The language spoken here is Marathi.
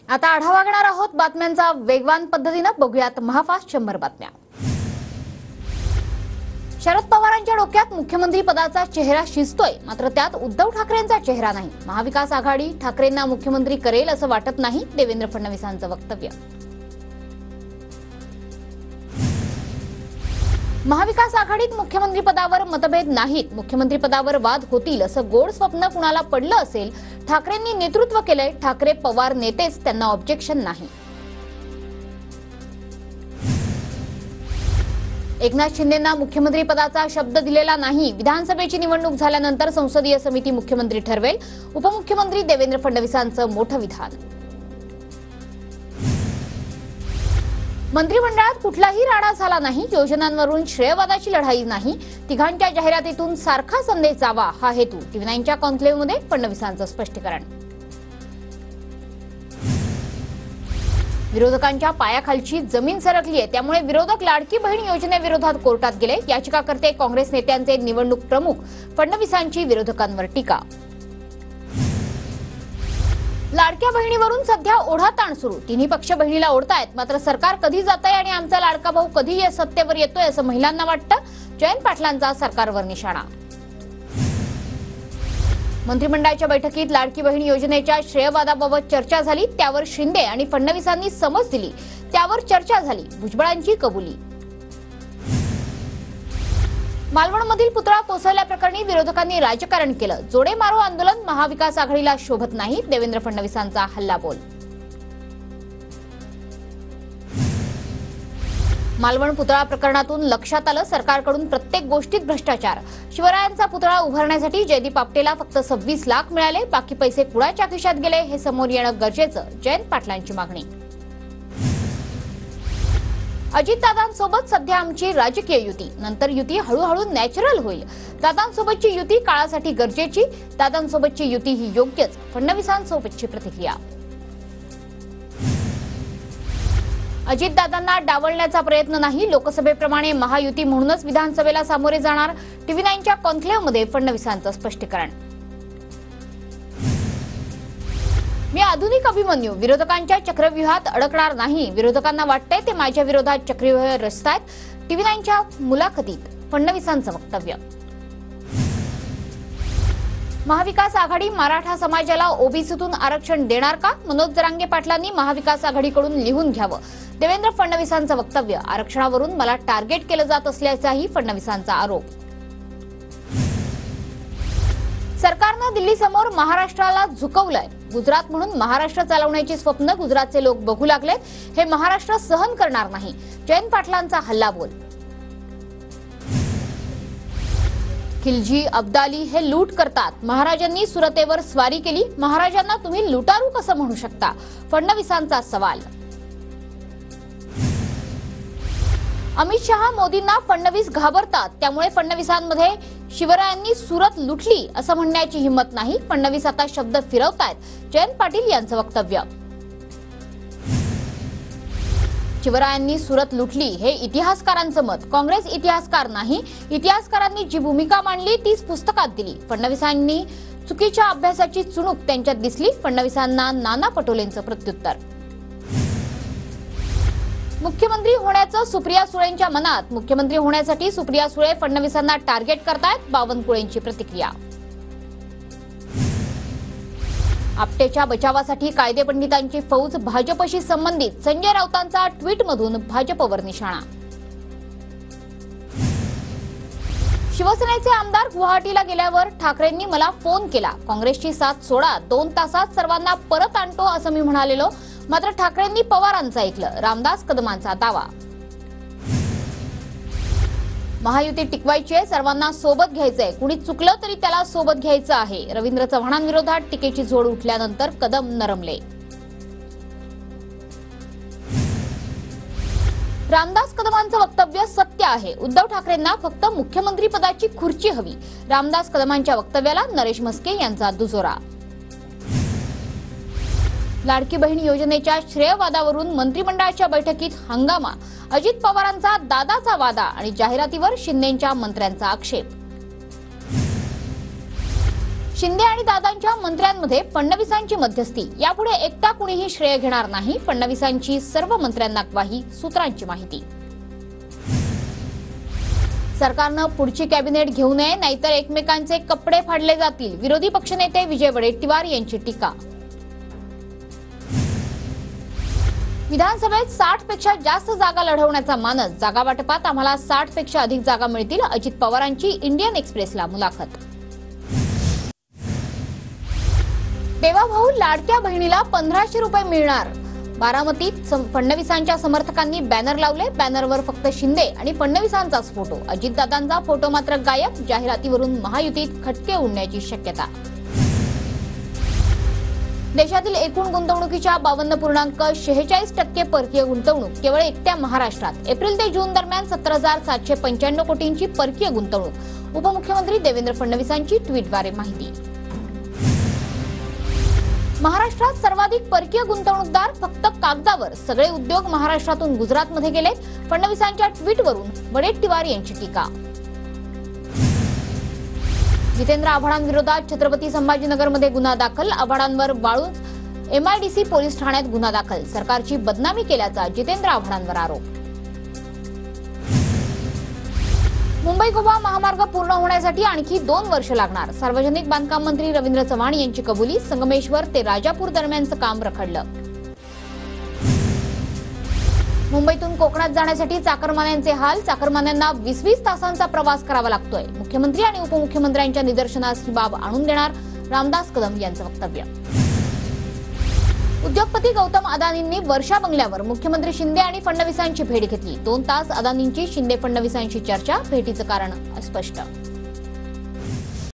आता आढावा घेणार आहोत बातम्यांचा वेगवान पद्धतीने बघूयात महाफास्ट 100 बातम्या। शरद पवारांच्या डोक्यात मुख्यमंत्री पदाचा चेहरा शिजतोय, मात्र त्यात उद्धव ठाकरेंचा चेहरा नाही। महाविकास आघाडी ठाकरेंना मुख्यमंत्री करेल असं वाटत नाही, देवेंद्र फडणवीसांचं वक्तव्य। महाविकास आघाडीत मुख्यमंत्री पदावर मतभेद नाहीत, मुख्यमंत्री पदावर वाद होतील असं गोड स्वप्न कुणाला पडलं असेल। ठाकरेंनी नेतृत्व केलंय, ठाकरे पवार नेतेच, त्यांना ऑब्जेक्शन नाही। एकनाथ शिंदेंना मुख्यमंत्री पदाचा शब्द दिलेला नाही, विधानसभेची निवडणूक झाल्यानंतर संसदीय समिती मुख्यमंत्री ठरवेल, उपमुख्यमंत्री देवेंद्र फडणवीसांचं मोठं विधान। मंत्रिमंडळात कुठलाही राडा झाला नाही, योजनांवरून श्रेयवादाची लढाई नाही, तिघांच्या जाहिरातीतून सारखा संदेश जावा हा हेतू, टीव्ही9च्या कॉन्क्लेव्हमध्ये फडणवीसांचं स्पष्टीकरण। विरोधकांच्या पायाखालची जमीन सरकली आहे, त्यामुळे विरोधक लाडकी बहीण योजनेविरोधात कोर्टात गेले। याचिकाकर्ते काँग्रेस नेत्यांचे निवडणूक प्रमुख, फडणवीसांची विरोधकांवर टीका। लाडक्या बहिणीवरून सध्या ओढाताण सुरू, तिन्ही पक्ष बहिणीला ओढतायत, मात्र सरकार कधी जातंय आणि आमचा लाडका भाऊ कधी या सत्तेवर येतोय असं महिलांना वाटतं। जयंत पाटलांचा सरकारवर निशाणा। मंत्रिमंडळाच्या बैठकीत लाडकी बहीण योजनेच्या श्रेयवादाबाबत चर्चा झाली, त्यावर शिंदे आणि फडणवीसांनी समज दिली, त्यावर चर्चा झाली, भुजबळांची कबुली। मालवणमधील पुतळा कोसळल्याप्रकरणी विरोधकांनी राजकारण केलं, जोडे मारो आंदोलन महाविकास आघाडीला शोभत नाही, देवेंद्र फडणवीसांचा हल्लाबोल। मालवण पुतळा प्रकरणातून लक्षात आलं, सरकारकडून प्रत्येक गोष्टीत भ्रष्टाचार। शिवरायांचा पुतळा उभारण्यासाठी जयदीप आपटेला फक्त 26 लाख मिळाले, बाकी पैसे कुणाच्या खिशात गेले हे समोर येणं गरजेचं, जयंत पाटलांची मागणी। अजितदादांसोबत सध्या आमची राजकीय युती, नंतर युती हळूहळू नॅचरल होईल। दादांसोबतची युती काळासाठी गरजेची, दादांसोबतची युती ही योग्यच, फडणवीसांसोबतची प्रतिक्रिया। अजितदादांना डावलण्याचा प्रयत्न नाही, लोकसभेप्रमाणे महायुती म्हणूनच विधानसभेला सामोरे जाणार, टीव्ही9च्या कॉन्क्लेव्हमध्ये फडणवीसांचं स्पष्टीकरण। मी आधुनिक अभिमन्यू, विरोधकांच्या चक्रव्यूहात अडकणार नाही, विरोधकांना वाटतंय ते माझ्या विरोधात चक्रव्यूह रचतायत, टीव्ही9च्या मुलाखतीत फडणवीसांचं वक्तव्य। महाविकास आघाडी मराठा समाजाला ओबीसीतून आरक्षण देणार का? मनोज जरांगे पाटलांनी महाविकास आघाडीकडून लिहून घ्यावं, देवेंद्र फडणवीसांचं वक्तव्य। आरक्षणावरून मला टार्गेट केलं जात असल्याचाही फडणवीसांचा आरोप। सरकारनं दिल्लीसमोर महाराष्ट्राला झुकवलंय, गुजरात म्हणून महाराष्ट्र चालवण्याची स्वप्न गुजरातचे लोक बघू लागलेत, हे महाराष्ट्र सहन करणार नाही, जयंत पाटलांचा हल्लाबोल। खिलजी अब्दाली हे लूट करतात, महाराजांनी सुरतेवर स्वारी केली, महाराजांना तुम्ही लुटारू कसं म्हणू शकता, फडणवीसांचा सवाल। अमित शहा मोदींना फडणवीस घाबरतात, त्यामुळे फडणवीसांमध्ये शिवरायांनी सुरत लुटली असं म्हणण्याची हिंमत नाही, फडणवीस आता शब्द फिरवतायत, जयंत पाटील यांचं वक्तव्य। शिवरायांनी सुरत लुटली हे इतिहासकारांचं मत, काँग्रेस इतिहासकार नाही, इतिहासकारांनी जी भूमिका मांडली तीच पुस्तकात दिली, फडणवीसांनी चुकीच्या अभ्यासाची चुणूक त्यांच्यात दिसली, फडणवीसांना नाना पटोलेंचं प्रत्युत्तर। मुख्यमंत्री होण्याचं सुप्रिया सुळेंच्या मनात, मुख्यमंत्री होण्यासाठी सुप्रिया सुळे फडणवीसांना टार्गेट करतायत, बावनकुळेंची प्रतिक्रिया। आपटेच्या बचावासाठी कायदेपंडितांची फौज भाजपशी संबंधित, संजय राऊतांचा ट्विटमधून भाजपवर निशाणा। शिवसेनेचे आमदार गुवाहाटीला गेल्यावर ठाकरेंनी मला फोन केला, काँग्रेसची साथ सोडा, 2 तासात सर्वांना परत आणतो असं मी म्हणालेलो, मात्र ठाकरेंनी पवारांचं ऐकलं, रामदास कदमांचा दावा। महायुती टिकवायची आहे, सर्वांना सोबत घ्यायचंय, कुणी चुकलं तरी त्याला सोबत घ्यायचं आहे, रवींद्र चव्हाणांविरोधात टीकेची झोड उठल्यानंतर कदम नरमले। रामदास कदमांचं वक्तव्य सत्य आहे, उद्धव ठाकरेंना फक्त मुख्यमंत्री पदाची खुर्ची हवी, रामदास कदमांच्या वक्तव्याला नरेश म्हस्के यांचा दुजोरा। लाडकी बहीण योजनेच्या श्रेयवादावरून मंत्रिमंडळाच्या बैठकीत हंगामा, अजित पवारांचा दादाचा वादा आणि जाहिरातीवर शिंदेंच्या मंत्र्यांचा आक्षेप। शिंदे आणि दादांच्या मंत्र्यांमध्ये फडणवीसांची मध्यस्थी, यापुढे एकटा कुणीही श्रेय घेणार नाही. फडणवीसांची सर्व मंत्र्यांना ग्वाही, सूत्रांची माहिती. सरकारनं पुढची कॅबिनेट घेऊ नये, नाहीतर एकमेकांचे कपडे फाडले जातील. विरोधी पक्षनेते विजय वडेट्टीवार यांची टीका. विधानसभेत 60 पेक्षा जास्त जागा लढवण्याचा मानस, जागा वाटपात आम्हाला 60 पेक्षा अधिक जागा मिळतील. अजित पवारांची इंडियन एक्सप्रेसला मुलाखत. देवाभाऊ लाडक्या बहिणीला 1500 रुपये मिळणार. बारामतीत फडणवीसांच्या समर्थकांनी बॅनर लावले. बॅनरवर फक्त शिंदे आणि फडणवीसांचाच फोटो. अजितदादांचा फोटो मात्र गायब. जाहिरातीवरून महायुतीत खटके उडण्याची शक्यता. देशातील एकूण गुंतवणुकीच्या 52.46% परकीय गुंतवणूक केवळ एकट्या महाराष्ट्रात. एप्रिल ते जून दरम्यान 17,795 कोटींची परकीय गुंतवणूक. उपमुख्यमंत्री देवेंद्र फडणवीसांची ट्विटद्वारे माहिती. महाराष्ट्रात सर्वाधिक परकीय गुंतवणूकदार फक्त कागदावर. सगळे उद्योग महाराष्ट्रातून गुजरातमध्ये गेले. फडणवीसांच्या ट्विटवरून वडेट्टीवार यांची टीका. जितेंद्र आव्हाडांविरोधात छत्रपती संभाजीनगरमध्ये गुन्हा दाखल. आव्हाडांवर वाळूंज MIDC पोलीस ठाण्यात गुन्हा दाखल. सरकारची बदनामी केल्याचा जितेंद्र आव्हाडांवर आरोप. मुंबई गोवा महामार्ग पूर्ण होण्यासाठी आणखी 2 वर्ष लागणार. सार्वजनिक बांधकाम मंत्री रवींद्र चव्हाण यांची कबुली. संगमेश्वर ते राजापूर दरम्यानचं काम रखडलं. मुंबईतून कोकणात जाण्यासाठी चाकरमान्यांचे हाल. चाकरमान्यांना 20-20 तासांचा प्रवास करावा लागतोय. मुख्यमंत्री आणि उपमुख्यमंत्र्यांच्या निदर्शनास ही बाब आणून देणार. रामदास कदम यांचं वक्तव्य. उद्योगपती गौतम अदानींनी वर्षा बंगल्यावर मुख्यमंत्री शिंदे आणि फडणवीसांची भेट घेतली. 2 तास अदानींची शिंदे फडणवीसांशी चर्चा. भेटीचं कारण अस्पष्ट.